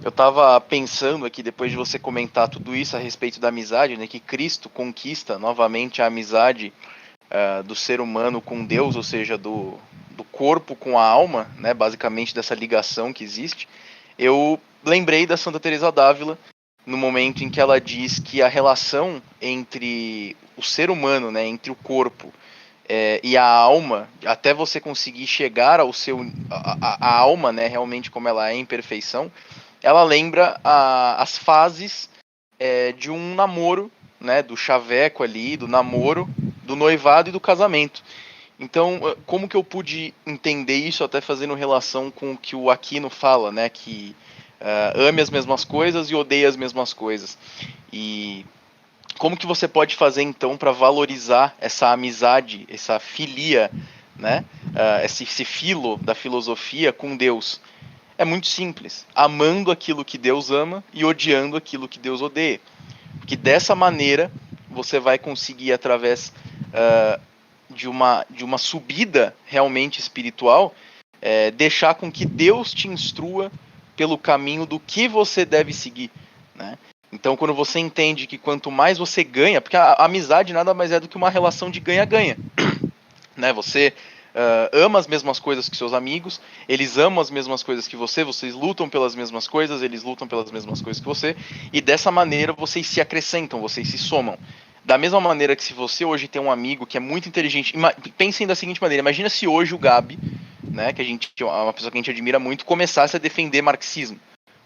Eu tava pensando aqui, depois de você comentar tudo isso a respeito da amizade, né, que Cristo conquista novamente a amizade do ser humano com Deus, ou seja, do corpo com a alma, né, basicamente dessa ligação que existe. Eu lembrei da Santa Teresa d'Ávila no momento em que ela diz que a relação entre o ser humano, né, entre o corpo e a alma, até você conseguir chegar ao seu a alma, né, realmente como ela é em perfeição, ela lembra as fases de um namoro, né, do chaveco ali, do namoro, do noivado e do casamento. Então, como que eu pude entender isso até fazendo relação com o que o Aquino fala, né, que ame as mesmas coisas e odeie as mesmas coisas. E como que você pode fazer então para valorizar essa amizade, essa filia, né, esse filo da filosofia com Deus? É muito simples, amando aquilo que Deus ama e odiando aquilo que Deus odeia. Porque dessa maneira você vai conseguir, através de uma subida realmente espiritual, deixar com que Deus te instrua pelo caminho do que você deve seguir, né? Então, quando você entende que quanto mais você ganha, porque a amizade nada mais é do que uma relação de ganha-ganha, né? Você ama as mesmas coisas que seus amigos, eles amam as mesmas coisas que você, vocês lutam pelas mesmas coisas, eles lutam pelas mesmas coisas que você, e dessa maneira vocês se acrescentam, vocês se somam. Da mesma maneira que se você hoje tem um amigo que é muito inteligente, pensem da seguinte maneira, imagina se hoje o Gabi, né, que a gente é uma pessoa que a gente admira muito, começasse a defender marxismo,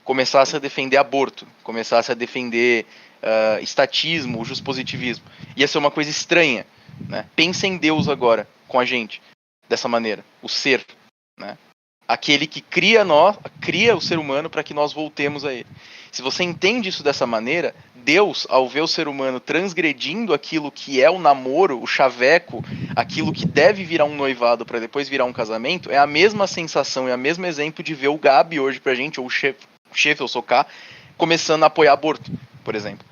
começasse a defender aborto, começasse a defender estatismo, positivismo. Ia ser uma coisa estranha, né? Pensa em Deus agora com a gente dessa maneira, o ser, né? Aquele que cria o ser humano para que nós voltemos a ele. Se você entende isso dessa maneira, Deus, ao ver o ser humano transgredindo aquilo que é o namoro, o chaveco, aquilo que deve virar um noivado para depois virar um casamento, é a mesma sensação, é o mesmo exemplo de ver o Gabi hoje pra gente, ou o Sheffield Socar, começando a apoiar aborto, por exemplo.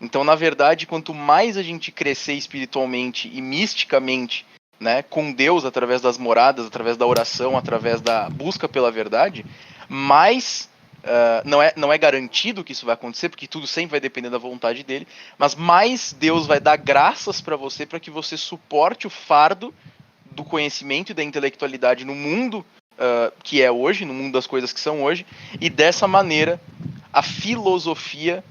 Então, na verdade, quanto mais a gente crescer espiritualmente e misticamente, né, com Deus, através das moradas, através da oração, através da busca pela verdade, mais não é garantido que isso vai acontecer, porque tudo sempre vai depender da vontade dele, mas mais Deus vai dar graças para você para que você suporte o fardo do conhecimento e da intelectualidade no mundo que é hoje, no mundo das coisas que são hoje, e dessa maneira a filosofia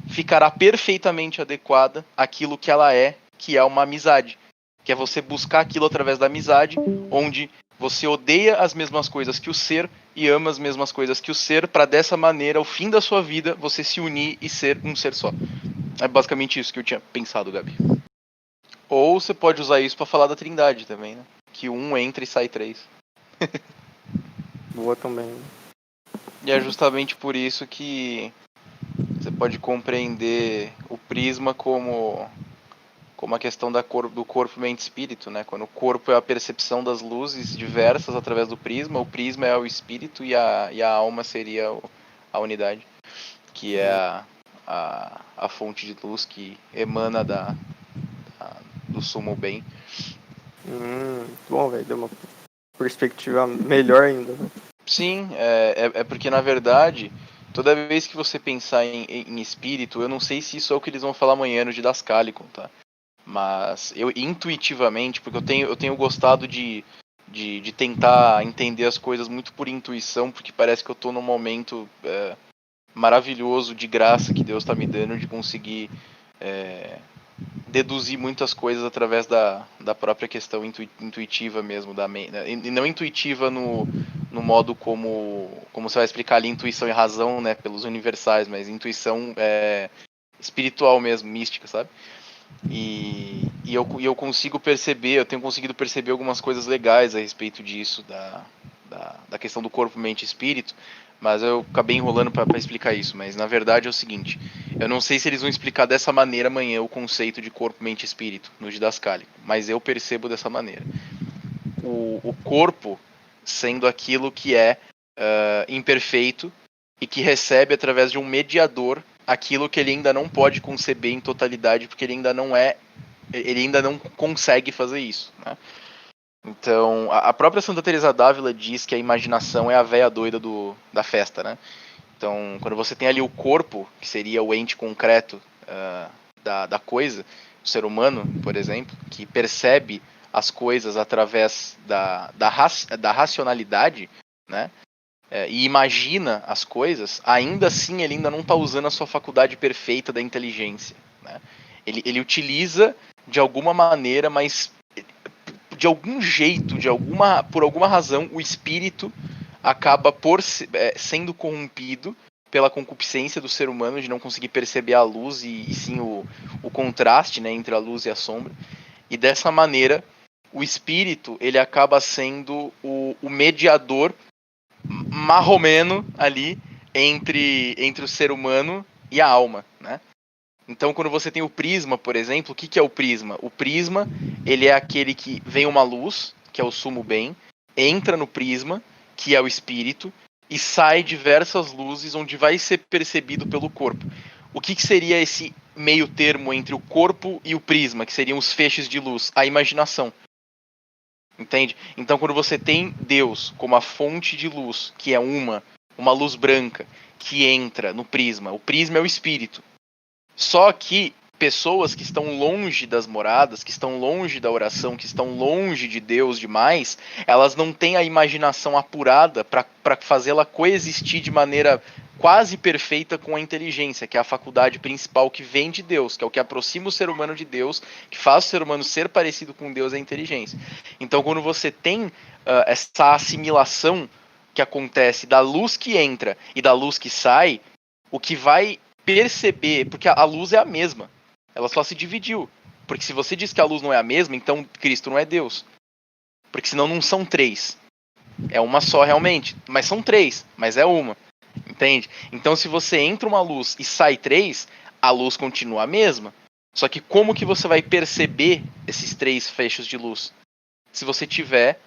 ficará perfeitamente adequada àquilo que ela é, que é uma amizade. Que é você buscar aquilo através da amizade, onde você odeia as mesmas coisas que o ser e ama as mesmas coisas que o ser, para dessa maneira, ao fim da sua vida, você se unir e ser um ser só. É basicamente isso que eu tinha pensado, Gabi. Ou você pode usar isso para falar da Trindade também, né? Que um entra e sai três. Boa também. E é justamente por isso que você pode compreender o prisma como a questão do corpo, mente e espírito, né? Quando o corpo é a percepção das luzes diversas através do prisma, o prisma é o espírito e a alma seria a unidade, que é a fonte de luz que emana do sumo bem. Bom, velho, deu uma perspectiva melhor ainda, né? Sim, é porque na verdade, toda vez que você pensar em espírito, eu não sei se isso é o que eles vão falar amanhã no Didascalicon, tá? Mas eu intuitivamente, porque eu tenho gostado de tentar entender as coisas muito por intuição, porque parece que eu estou num momento maravilhoso de graça que Deus está me dando de conseguir deduzir muitas coisas através da própria questão intuitiva mesmo da mente, e não intuitiva no modo como você vai explicar ali intuição e razão, né, pelos universais, mas intuição espiritual mesmo, mística, sabe? E eu consigo perceber, eu tenho conseguido perceber algumas coisas legais a respeito disso, da questão do corpo, mente e espírito, mas eu acabei enrolando para explicar isso. Mas na verdade é o seguinte: eu não sei se eles vão explicar dessa maneira amanhã o conceito de corpo, mente e espírito no Didascálico, mas eu percebo dessa maneira. O corpo sendo aquilo que é imperfeito e que recebe através de um mediador aquilo que ele ainda não pode conceber em totalidade, porque ele ainda não consegue fazer isso, né? Então, a própria Santa Teresa d'Ávila diz que a imaginação é a véia doida da festa, né? Então, quando você tem ali o corpo, que seria o ente concreto da coisa, o ser humano, por exemplo, que percebe as coisas através da racionalidade, né? E imagina as coisas, ainda assim ele ainda não está usando a sua faculdade perfeita da inteligência, né? Ele utiliza de alguma maneira, mas de algum jeito, por alguma razão, o espírito acaba sendo corrompido pela concupiscência do ser humano de não conseguir perceber a luz e sim o contraste, né, entre a luz e a sombra. E dessa maneira, o espírito ele acaba sendo o mediador marromeno ali entre o ser humano e a alma, né? Então, quando você tem o prisma, por exemplo, o que é o prisma? O prisma, ele é aquele que vem uma luz, que é o sumo bem, entra no prisma, que é o espírito, e sai diversas luzes onde vai ser percebido pelo corpo. O que seria esse meio termo entre o corpo e o prisma, que seriam os feixes de luz? A imaginação. Entende? Então, quando você tem Deus como a fonte de luz, que é uma luz branca, que entra no prisma, o prisma é o espírito. Só que pessoas que estão longe das moradas, que estão longe da oração, que estão longe de Deus demais, elas não têm a imaginação apurada para fazê-la coexistir de maneira quase perfeita com a inteligência, que é a faculdade principal que vem de Deus, que é o que aproxima o ser humano de Deus, que faz o ser humano ser parecido com Deus, é a inteligência. Então, quando você tem essa assimilação que acontece da luz que entra e da luz que sai, o que vai perceber, porque a luz é a mesma, ela só se dividiu. Porque se você diz que a luz não é a mesma, então Cristo não é Deus. Porque senão não são três. É uma só realmente. Mas são três, mas é uma. Entende? Então se você entra uma luz e sai três, a luz continua a mesma. Só que como que você vai perceber esses três feixes de luz? Se você tiver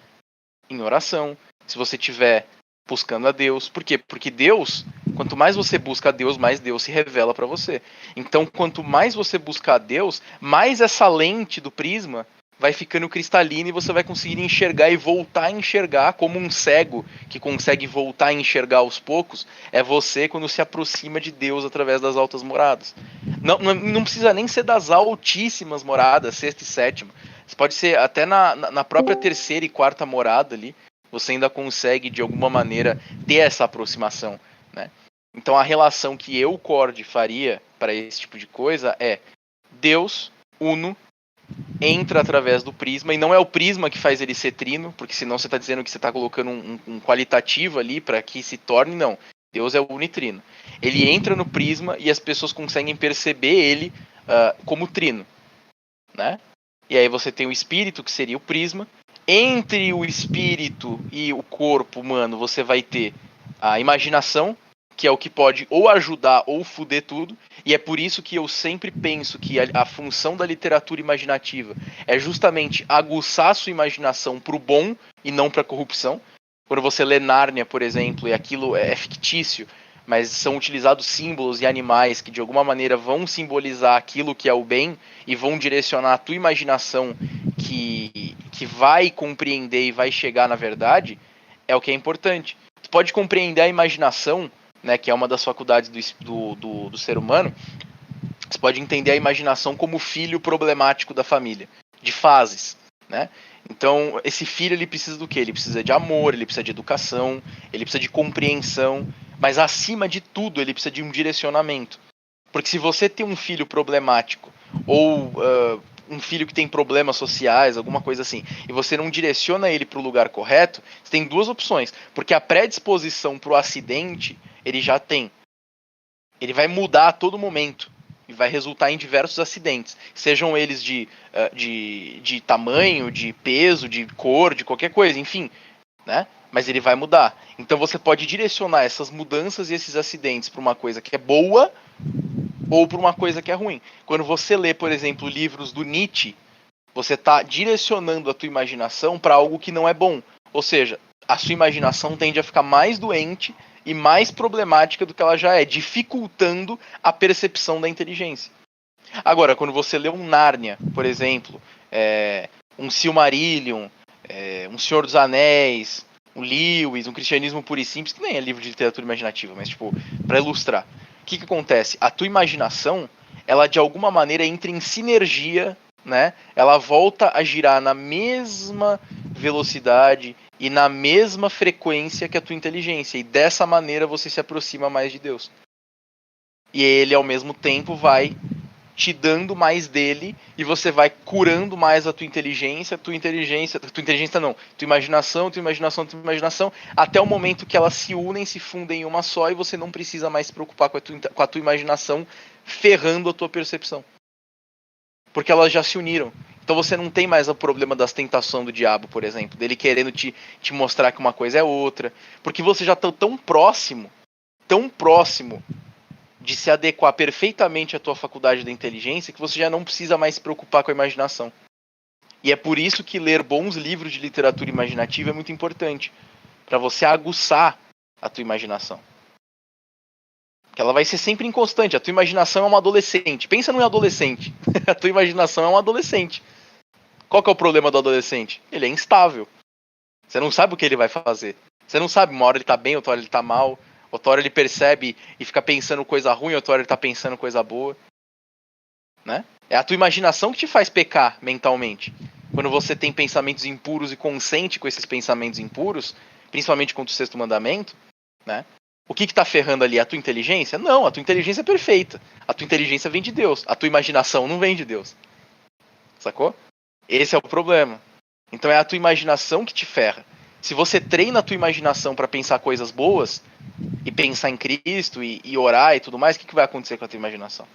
em oração, se você tiver buscando a Deus. Por quê? Porque Deus, quanto mais você busca a Deus, mais Deus se revela para você. Então, quanto mais você buscar a Deus, mais essa lente do prisma vai ficando cristalina e você vai conseguir enxergar e voltar a enxergar como um cego que consegue voltar a enxergar aos poucos. É você quando se aproxima de Deus através das altas moradas. Não precisa nem ser das altíssimas moradas, sexta e sétima. Pode ser até na própria terceira e quarta morada ali, você ainda consegue de alguma maneira ter essa aproximação, né? Então a relação que eu, Cord, faria para esse tipo de coisa é Deus, Uno, entra através do prisma, e não é o prisma que faz ele ser trino, porque senão você está dizendo que você está colocando um qualitativo ali para que se torne, não. Deus é o unitrino. Ele entra no prisma e as pessoas conseguem perceber ele como trino, né? E aí você tem o espírito, que seria o prisma. Entre o espírito e o corpo humano, você vai ter a imaginação, que é o que pode ou ajudar ou fuder tudo. E é por isso que eu sempre penso que a função da literatura imaginativa é justamente aguçar a sua imaginação pro bom e não pra corrupção. Quando você lê Nárnia, por exemplo, e aquilo é fictício, mas são utilizados símbolos e animais que de alguma maneira vão simbolizar aquilo que é o bem e vão direcionar a tua imaginação que vai compreender e vai chegar na verdade, é o que é importante. Tu pode compreender a imaginação, né, que é uma das faculdades do ser humano. Você pode entender a imaginação como filho problemático da família, de fases, né? Então, esse filho, ele precisa do quê? Ele precisa de amor, ele precisa de educação, ele precisa de compreensão, mas acima de tudo, ele precisa de um direcionamento. Porque se você tem um filho problemático, ou um filho que tem problemas sociais, alguma coisa assim, e você não direciona ele para o lugar correto, você tem duas opções. Porque a predisposição para o acidente, ele já tem. Ele vai mudar a todo momento e vai resultar em diversos acidentes, sejam eles de tamanho, de peso, de cor, de qualquer coisa, enfim, né? Mas ele vai mudar. Então você pode direcionar essas mudanças e esses acidentes para uma coisa que é boa ou para uma coisa que é ruim. Quando você lê, por exemplo, livros do Nietzsche, você está direcionando a tua imaginação para algo que não é bom. Ou seja, a sua imaginação tende a ficar mais doente e mais problemática do que ela já é, dificultando a percepção da inteligência. Agora, quando você lê um Nárnia, por exemplo, um Silmarillion, um Senhor dos Anéis, um Lewis, um Cristianismo Puro e Simples, que nem é livro de literatura imaginativa, mas tipo, para ilustrar. O que acontece? A tua imaginação, ela de alguma maneira entra em sinergia, né? Ela volta a girar na mesma velocidade e na mesma frequência que a tua inteligência. E dessa maneira você se aproxima mais de Deus. E ele, ao mesmo tempo, vai te dando mais dele e você vai curando mais a tua inteligência, tua imaginação, até o momento que elas se unem, se fundem em uma só e você não precisa mais se preocupar com a tua imaginação ferrando a tua percepção. Porque elas já se uniram. Então você não tem mais o problema das tentações do diabo, por exemplo, dele querendo te mostrar que uma coisa é outra, porque você já está tão próximo de se adequar perfeitamente à tua faculdade da inteligência que você já não precisa mais se preocupar com a imaginação. E é por isso que ler bons livros de literatura imaginativa é muito importante, para você aguçar a tua imaginação. Porque ela vai ser sempre inconstante. A tua imaginação é uma adolescente. Pensa num adolescente. A tua imaginação é um adolescente. Qual que é o problema do adolescente? Ele é instável. Você não sabe o que ele vai fazer. Você não sabe, uma hora ele tá bem, outra hora ele tá mal. Outra hora ele percebe e fica pensando coisa ruim, outra hora ele tá pensando coisa boa. Né? É a tua imaginação que te faz pecar mentalmente. Quando você tem pensamentos impuros e consente com esses pensamentos impuros, principalmente contra o sexto mandamento, né? O que tá ferrando ali? A tua inteligência? Não, a tua inteligência é perfeita. A tua inteligência vem de Deus. A tua imaginação não vem de Deus. Sacou? Esse é o problema. Então é a tua imaginação que te ferra. Se você treina a tua imaginação para pensar coisas boas, e pensar em Cristo, e orar e tudo mais, o que vai acontecer com a tua imaginação?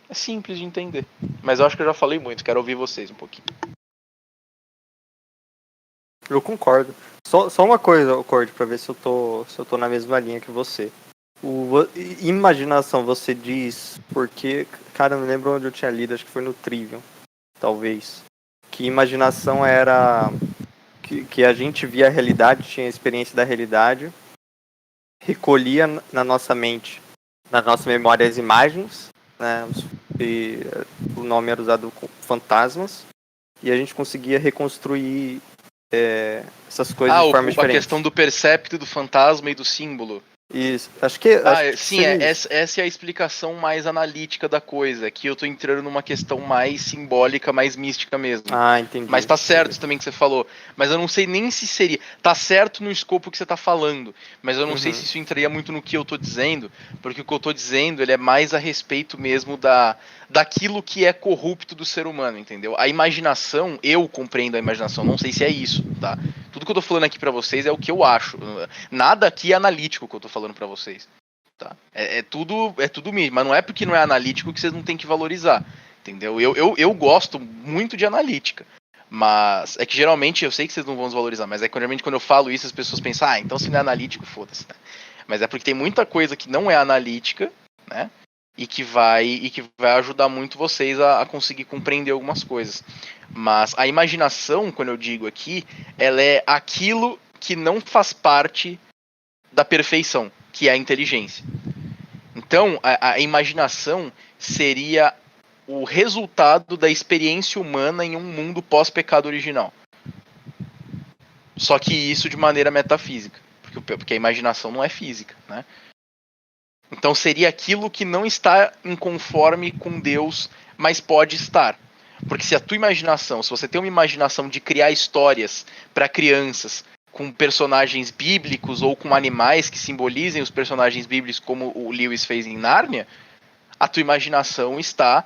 É simples de entender. Mas eu acho que eu já falei muito, quero ouvir vocês um pouquinho. Eu concordo. Só uma coisa, Cord, pra ver se eu tô na mesma linha que você. Imaginação, você diz, porque, cara, eu não lembro onde eu tinha lido, acho que foi no Trivium, talvez. Que imaginação era que a gente via a realidade, tinha a experiência da realidade, recolhia na nossa mente, na nossa memória, as imagens, né? E o nome era usado com fantasmas, e a gente conseguia reconstruir essas coisas de forma diferente. A questão do percepto, do fantasma e do símbolo. Isso, acho que sim, essa é a explicação mais analítica da coisa. Aqui eu tô entrando numa questão mais simbólica, mais mística mesmo. Entendi. Mas tá certo também que você falou. Mas eu não sei nem se seria. Tá certo no escopo que você tá falando. Mas eu não sei se isso entraria muito no que eu tô dizendo. Porque o que eu tô dizendo, ele é mais a respeito mesmo daquilo que é corrupto do ser humano, entendeu? A imaginação, eu compreendo a imaginação, não sei se é isso, tá? Tudo que eu tô falando aqui pra vocês é o que eu acho. Nada aqui é analítico que eu tô falando pra vocês. Tá? É tudo mesmo, mas não é porque não é analítico que vocês não tem que valorizar. Entendeu? Eu gosto muito de analítica. Mas é que geralmente eu sei que vocês não vão desvalorizar, mas é que geralmente quando eu falo isso as pessoas pensam, então se não é analítico, foda-se, né? Mas é porque tem muita coisa que não é analítica, né? E que vai ajudar muito vocês a conseguir compreender algumas coisas. Mas a imaginação, quando eu digo aqui, ela é aquilo que não faz parte da perfeição, que é a inteligência. Então, a imaginação seria o resultado da experiência humana em um mundo pós-pecado original. Só que isso de maneira metafísica, porque a imaginação não é física, né? Então seria aquilo que não está em conforme com Deus, mas pode estar. Porque se a tua imaginação, se você tem uma imaginação de criar histórias para crianças com personagens bíblicos ou com animais que simbolizem os personagens bíblicos, como o Lewis fez em Nárnia, a tua imaginação está,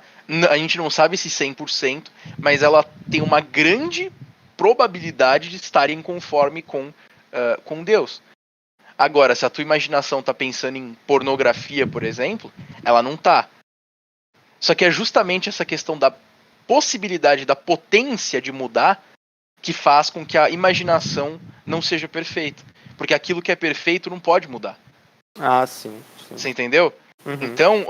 a gente não sabe se 100%, mas ela tem uma grande probabilidade de estar em conforme com Deus. Agora, se a tua imaginação está pensando em pornografia, por exemplo, ela não está. Só que é justamente essa questão da possibilidade, da potência de mudar, que faz com que a imaginação não seja perfeita. Porque aquilo que é perfeito não pode mudar. Sim. Você entendeu? Então,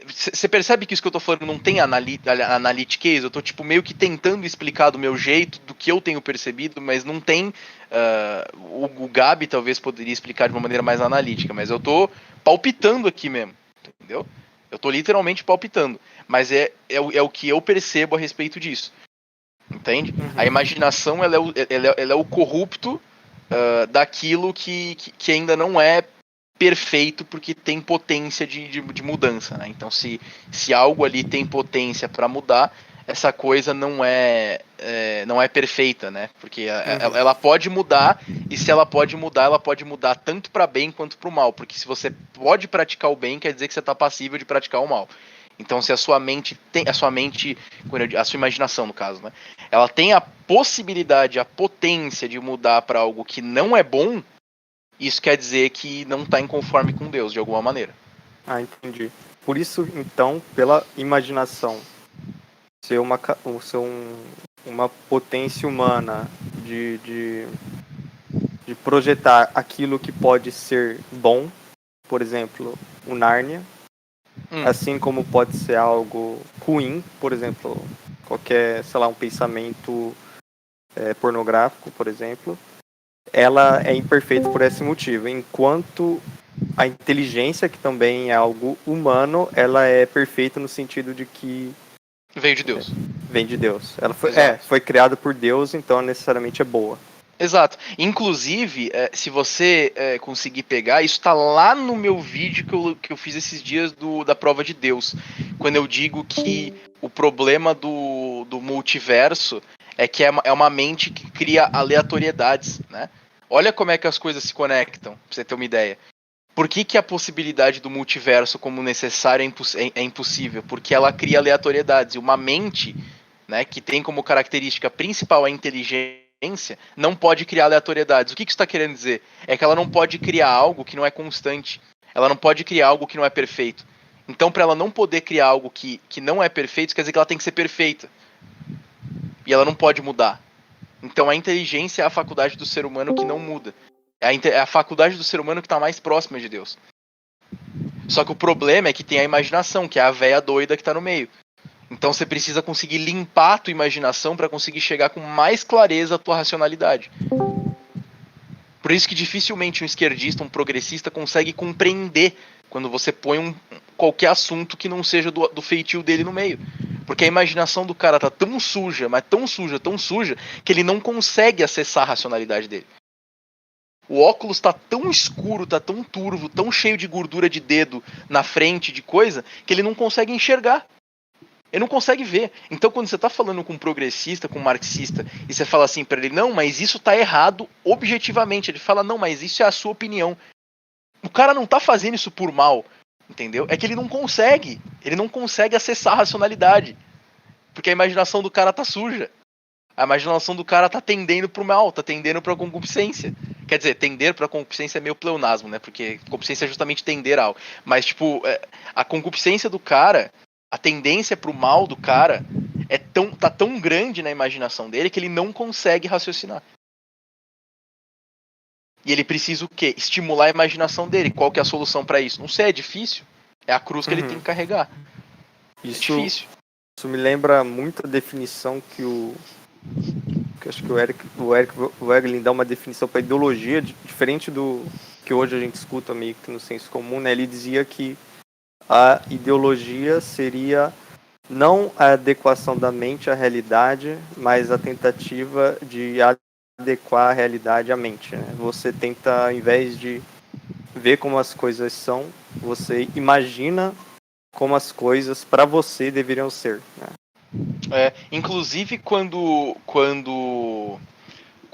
você percebe que isso que eu tô falando não tem analytics? Eu tô tipo meio que tentando explicar do meu jeito, do que eu tenho percebido, mas não tem... o Gabi talvez poderia explicar de uma maneira mais analítica, mas eu tô palpitando aqui mesmo, entendeu? Eu tô literalmente palpitando, mas é o que eu percebo a respeito disso. Entende? A imaginação ela é o corrupto daquilo que ainda não é perfeito, porque tem potência de mudança, né? Então se algo ali tem potência para mudar, essa coisa não é perfeita, né? Porque ela pode mudar, e se ela pode mudar tanto para bem quanto para o mal, porque se você pode praticar o bem, quer dizer que você está passível de praticar o mal. Então, se a sua mente a sua imaginação, no caso, né? Ela tem a possibilidade, a potência de mudar para algo que não é bom, isso quer dizer que não está em conforme com Deus, de alguma maneira. Ah, entendi. Por isso, então, pela imaginação, ser uma potência humana de projetar aquilo que pode ser bom, por exemplo, o Nárnia, assim como pode ser algo ruim, por exemplo, qualquer, sei lá, um pensamento pornográfico, por exemplo, ela é imperfeita por esse motivo, enquanto a inteligência, que também é algo humano, ela é perfeita no sentido de que veio de Deus. Vem de Deus. Ela foi criada por Deus, então necessariamente é boa. Exato. Inclusive, se você conseguir pegar, isso tá lá no meu vídeo que eu fiz esses dias da prova de Deus. Quando eu digo que o problema do multiverso é que é uma mente que cria aleatoriedades, né? Olha como é que as coisas se conectam, pra você ter uma ideia. Por que a possibilidade do multiverso como necessário é impossível? Porque ela cria aleatoriedades. E uma mente, né, que tem como característica principal a inteligência, não pode criar aleatoriedades. O que isso está querendo dizer? É que ela não pode criar algo que não é constante. Ela não pode criar algo que não é perfeito. Então, para ela não poder criar algo que não é perfeito, quer dizer que ela tem que ser perfeita. E ela não pode mudar. Então, a inteligência é a faculdade do ser humano que não muda. É a faculdade do ser humano que está mais próxima de Deus. Só que o problema é que tem a imaginação, que é a véia doida que está no meio. Então você precisa conseguir limpar a tua imaginação para conseguir chegar com mais clareza à tua racionalidade. Por isso que dificilmente um esquerdista, um progressista consegue compreender quando você põe qualquer assunto que não seja do feitio dele no meio. Porque a imaginação do cara tá tão suja, mas tão suja, que ele não consegue acessar a racionalidade dele. O óculos tá tão escuro, tá tão turvo, tão cheio de gordura de dedo na frente de coisa, que ele não consegue enxergar. Ele não consegue ver. Então, quando você tá falando com um progressista, com um marxista, e você fala assim pra ele, não, mas isso tá errado objetivamente. Ele fala, não, mas isso é a sua opinião. O cara não tá fazendo isso por mal, entendeu? É que ele não consegue. Ele não consegue acessar a racionalidade. Porque a imaginação do cara tá suja. A imaginação do cara tá tendendo pro mal, tá tendendo pra concupiscência. Quer dizer, tender pra concupiscência é meio pleonasmo, né? Porque concupiscência é justamente tender ao. Mas, tipo, a concupiscência do cara, a tendência pro mal do cara tá tão grande na imaginação dele que ele não consegue raciocinar. E ele precisa o quê? Estimular a imaginação dele. Qual que é a solução pra isso? Não sei, é difícil. É a cruz que ele tem que carregar. Isso, é difícil. Isso me lembra muito a definição que acho que o Eglin dá uma definição para ideologia diferente do que hoje a gente escuta meio que no senso comum, né? Ele dizia que a ideologia seria não a adequação da mente à realidade, mas a tentativa de adequar a realidade à mente, né? Você tenta, ao invés de ver como as coisas são, você imagina como as coisas para você deveriam ser, né? Inclusive quando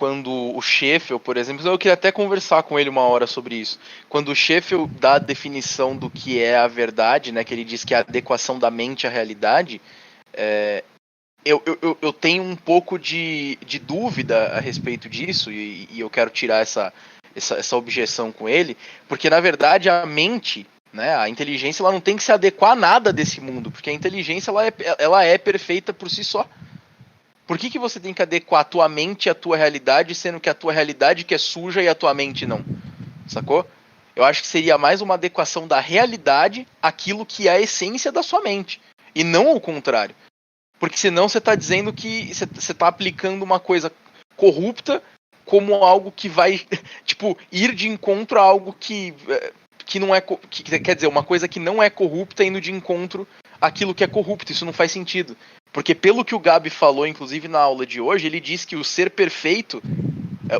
o Sheffield, por exemplo, eu queria até conversar com ele uma hora sobre isso. Quando o Sheffield dá a definição do que é a verdade, né, que ele diz que é a adequação da mente à realidade, eu tenho um pouco de dúvida a respeito disso, e eu quero tirar essa objeção com ele, porque na verdade a mente, né, a inteligência, ela não tem que se adequar a nada desse mundo, porque a inteligência ela é perfeita por si só. Por que você tem que adequar a tua mente à tua realidade, sendo que a tua realidade que é suja e a tua mente não? Sacou? Eu acho que seria mais uma adequação da realidade àquilo que é a essência da sua mente, e não o contrário. Porque senão você está dizendo que você está aplicando uma coisa corrupta como algo que vai, tipo, ir de encontro a algo que não é, quer dizer, uma coisa que não é corrupta indo de encontro àquilo que é corrupto. Isso não faz sentido. Porque pelo que o Gabi falou, inclusive na aula de hoje, ele diz que o ser perfeito,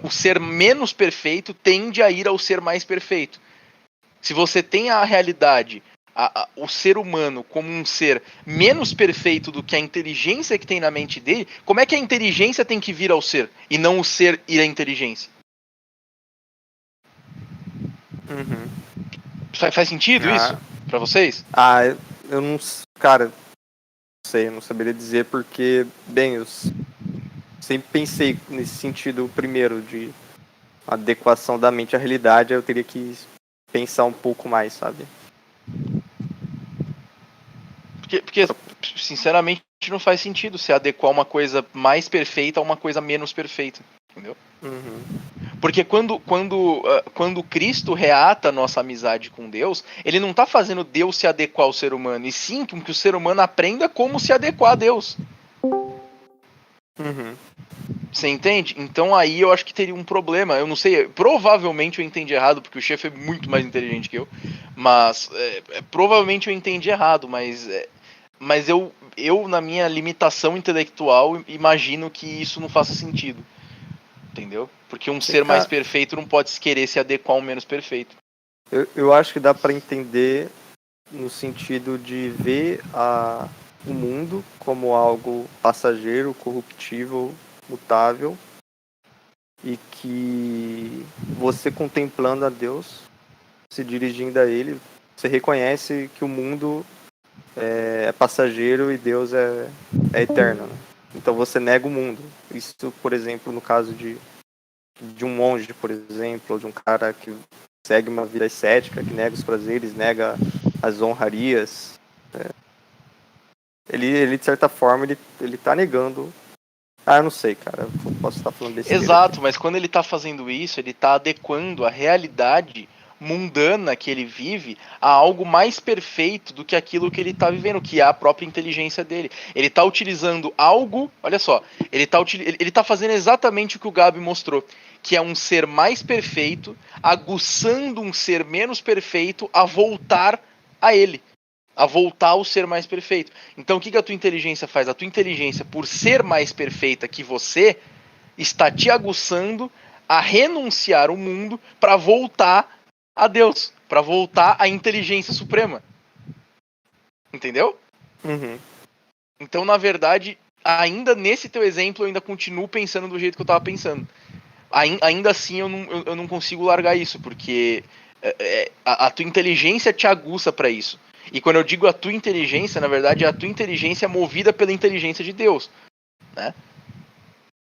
o ser menos perfeito tende a ir ao ser mais perfeito. Se você tem a realidade, o ser humano como um ser menos perfeito do que a inteligência que tem na mente dele, como é que a inteligência tem que vir ao ser e não o ser ir à inteligência? Uhum. Faz sentido isso pra vocês? Eu não, cara, não sei, eu não saberia dizer porque, bem, eu sempre pensei nesse sentido primeiro de adequação da mente à realidade, eu teria que pensar um pouco mais, sabe? Porque sinceramente, não faz sentido se adequar uma coisa mais perfeita a uma coisa menos perfeita, entendeu? Uhum. Porque quando Cristo reata a nossa amizade com Deus, ele não está fazendo Deus se adequar ao ser humano, e sim que o ser humano aprenda como se adequar a Deus. Uhum. Você entende? Então aí eu acho que teria um problema. Eu não sei, provavelmente eu entendi errado, porque o chefe é muito mais inteligente que eu. Mas provavelmente eu entendi errado, mas eu, na minha limitação intelectual, imagino que isso não faça sentido. Entendeu? Porque um ser mais perfeito não pode querer se adequar a um menos perfeito. Eu acho que dá para entender no sentido de ver o mundo como algo passageiro, corruptível, mutável, e que você contemplando a Deus, se dirigindo a Ele, você reconhece que o mundo é passageiro e Deus é eterno. Né? Então você nega o mundo. Isso, por exemplo, no caso de um monge, por exemplo, ou de um cara que segue uma vida ascética, que nega os prazeres, nega as honrarias. Ele de certa forma, ele tá negando. Eu não sei, cara. Eu posso estar falando besteira Exato, aqui. mas quando ele está fazendo isso, ele está adequando a realidade mundana que ele vive a algo mais perfeito do que aquilo que ele está vivendo, que é a própria inteligência dele. Ele está utilizando algo, olha só, ele tá fazendo exatamente o que o Gabi mostrou, que é um ser mais perfeito, aguçando um ser menos perfeito a voltar a ele. A voltar ao ser mais perfeito. Então o que a tua inteligência faz? A tua inteligência, por ser mais perfeita que você, está te aguçando a renunciar o mundo para voltar a Deus, para voltar à inteligência suprema. Entendeu? Uhum. Então, na verdade, ainda nesse teu exemplo, eu ainda continuo pensando do jeito que eu estava pensando. Ainda assim, eu não consigo largar isso, porque a tua inteligência te aguça para isso. E quando eu digo a tua inteligência, na verdade, a tua inteligência é movida pela inteligência de Deus, né?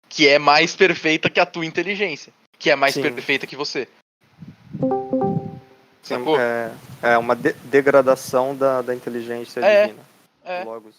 Que é mais perfeita que a tua inteligência, que é mais Sim. perfeita que você. Sim, Sacou? é uma degradação da inteligência divina. É. Logos.